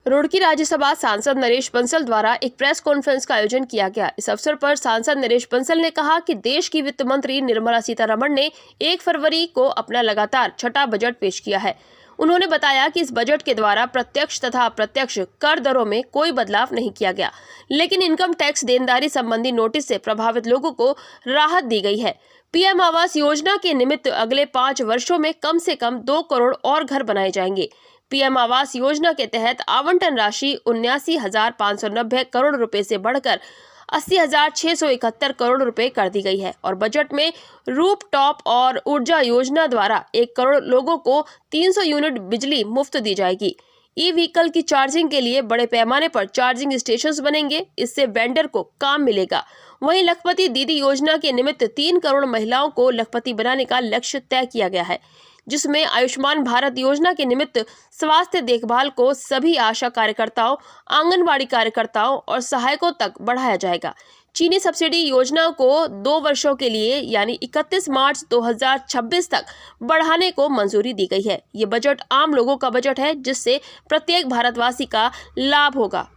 रुड़की राज्यसभा सांसद नरेश बंसल द्वारा एक प्रेस कॉन्फ्रेंस का आयोजन किया गया। इस अवसर पर सांसद नरेश बंसल ने कहा कि देश की वित्त मंत्री निर्मला सीतारमण ने 1 फरवरी को अपना लगातार छठा बजट पेश किया है। उन्होंने बताया कि इस बजट के द्वारा प्रत्यक्ष तथा अप्रत्यक्ष कर दरों में कोई बदलाव नहीं किया गया, लेकिन इनकम टैक्स देनदारी संबंधी नोटिस से प्रभावित लोगों को राहत दी गई है। पीएम आवास योजना के निमित्त अगले 5 वर्षों में कम से कम 2 करोड़ और घर बनाए जाएंगे। पीएम आवास योजना के तहत आवंटन राशि 79,590 करोड़ रुपए से बढ़कर 80,671 करोड़ रुपए कर दी गई है और बजट में रूफ टॉप और ऊर्जा योजना द्वारा 1 करोड़ लोगों को 300 यूनिट बिजली मुफ्त दी जाएगी। ई व्हीकल की चार्जिंग के लिए बड़े पैमाने पर चार्जिंग स्टेशंस बनेंगे, इससे वेंडर को काम मिलेगा। वहीं लखपति दीदी योजना के निमित्त 3 करोड़ महिलाओं को लखपति बनाने का लक्ष्य तय किया गया है, जिसमें आयुष्मान भारत योजना के निमित्त स्वास्थ्य देखभाल को सभी आशा कार्यकर्ताओं, आंगनबाड़ी कार्यकर्ताओं और सहायकों तक बढ़ाया जाएगा। चीनी सब्सिडी योजना को 2 वर्षों के लिए यानी 31 मार्च 2026 तक बढ़ाने को मंजूरी दी गई है। ये बजट आम लोगों का बजट है, जिससे प्रत्येक भारतवासी का लाभ होगा।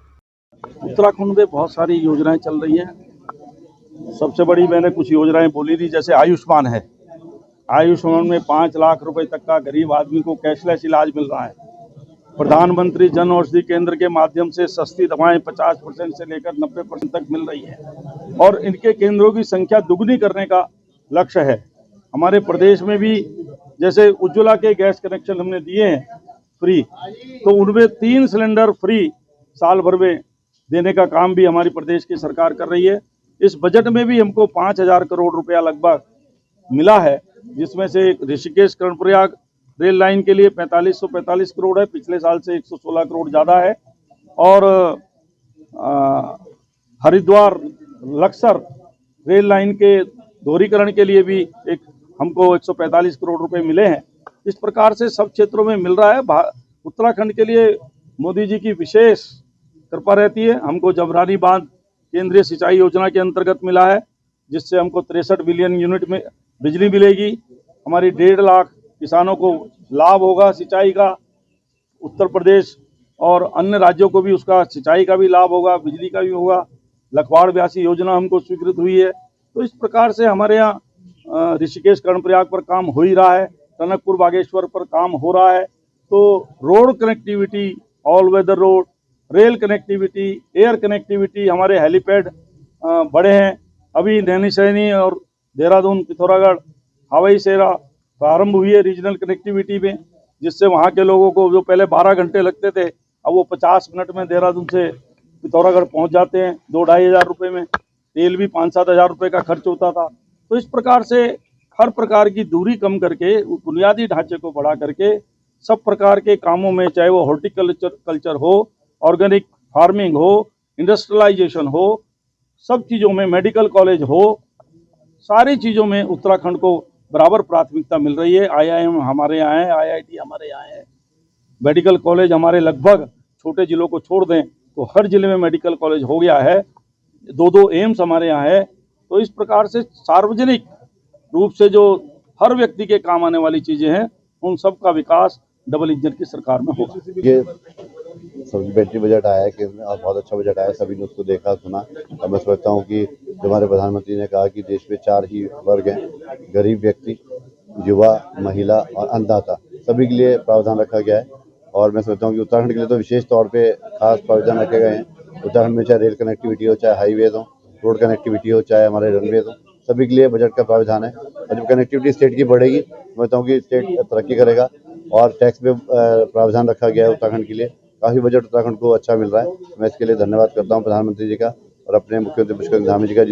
उत्तराखंड में बहुत सारी योजनाएं चल रही हैं। सबसे बड़ी मैंने कुछ योजनाएं बोली थी, जैसे आयुष्मान है। आयुष्मान में 5 लाख रुपए तक का गरीब आदमी को कैशलेस इलाज मिल रहा है। प्रधानमंत्री जन औषधि केंद्र के माध्यम से सस्ती दवाएं 50% से लेकर 90% तक मिल रही है और इनके केंद्रों की संख्या दुगनी करने का लक्ष्य है। हमारे प्रदेश में भी जैसे उज्ज्वला के गैस कनेक्शन हमने दिए हैं फ्री, तो उनमें 3 सिलेंडर फ्री साल भर में देने का काम भी हमारी प्रदेश की सरकार कर रही है। इस बजट में भी हमको 5,000 करोड़ रुपया लगभग मिला है, जिसमें से ऋषिकेश कर्णप्रयाग रेल लाइन के लिए 4545 करोड़ है, पिछले साल से 116 करोड़ ज़्यादा है। और हरिद्वार लक्सर रेल लाइन के दोहरीकरण के लिए भी एक हमको 145 करोड़ रुपए मिले हैं। इस प्रकार से सब क्षेत्रों में मिल रहा है। उत्तराखंड के लिए मोदी जी की विशेष कृपा रहती है। हमको जबरानी बांध केंद्रीय सिंचाई योजना के अंतर्गत मिला है, जिससे हमको 63 बिलियन यूनिट में बिजली मिलेगी। हमारी 1.5 लाख किसानों को लाभ होगा सिंचाई का। उत्तर प्रदेश और अन्य राज्यों को भी उसका सिंचाई का भी लाभ होगा, बिजली का भी होगा। लखवाड़ ब्यासी योजना हमको स्वीकृत हुई है। तो इस प्रकार से हमारे यहाँ ऋषिकेश कर्णप्रयाग पर काम हो ही रहा है, टनकपुर बागेश्वर पर काम हो रहा है। तो road connectivity, all weather road, rail connectivity, air connectivity, हमारे हेलीपैड बड़े हैं। अभी नैनीसैनी और देहरादून पिथौरागढ़ हवाई सेवा प्रारंभ हुई है रीजनल कनेक्टिविटी में, जिससे वहाँ के लोगों को जो पहले 12 घंटे लगते थे, अब वो 50 मिनट में देहरादून से पिथौरागढ़ पहुँच जाते हैं। 2-2.5 हज़ार रुपये में तेल भी 5-7 हज़ार रुपये का खर्च होता था। तो इस प्रकार से हर प्रकार की दूरी कम करके, बुनियादी ढांचे को बढ़ा करके सब प्रकार के कामों में, चाहे वो हॉर्टिकल्चर हो, ऑर्गेनिक फार्मिंग हो, इंडस्ट्रियलाइजेशन हो, सब चीज़ों में, मेडिकल कॉलेज हो, सारी चीज़ों में उत्तराखंड को बराबर प्राथमिकता मिल रही है। IIM हमारे यहाँ है, IIT हमारे यहाँ है, मेडिकल कॉलेज हमारे लगभग छोटे जिलों को छोड़ दें तो हर जिले में मेडिकल कॉलेज हो गया है। 2 एम्स हमारे यहाँ है। तो इस प्रकार से सार्वजनिक रूप से जो हर व्यक्ति के काम आने वाली चीज़ें हैं, उन सब का विकास डबल इंजन की सरकार में होगा। ये सप्लीमेंट्री बजट आया है कि और बहुत अच्छा बजट आया है, सभी ने उसको देखा सुना। और मैं समझता हूँ कि जो हमारे प्रधानमंत्री ने कहा कि देश में 4 ही वर्ग हैं, गरीब व्यक्ति, युवा, महिला और अन्नदाता, सभी के लिए प्रावधान रखा गया है। और मैं समझता हूँ कि उत्तराखंड के लिए तो विशेष तौर पे खास प्रावधान रखे गए हैं। उत्तराखंड में चाहे रेल कनेक्टिविटी हो, चाहे हाईवेज हो, रोड कनेक्टिविटी हो, चाहे हमारे रनवेज हो, सभी के लिए बजट का प्रावधान है। और जब कनेक्टिविटी स्टेट की बढ़ेगी, समझता हूँ कि स्टेट तरक्की करेगा। और टैक्स में प्रावधान रखा गया है उत्तराखंड के लिए। काफ़ी बजट उत्तराखंड को अच्छा मिल रहा है। मैं इसके लिए धन्यवाद करता हूँ प्रधानमंत्री जी का और अपने मुख्यमंत्री पुष्कर धामी जी का।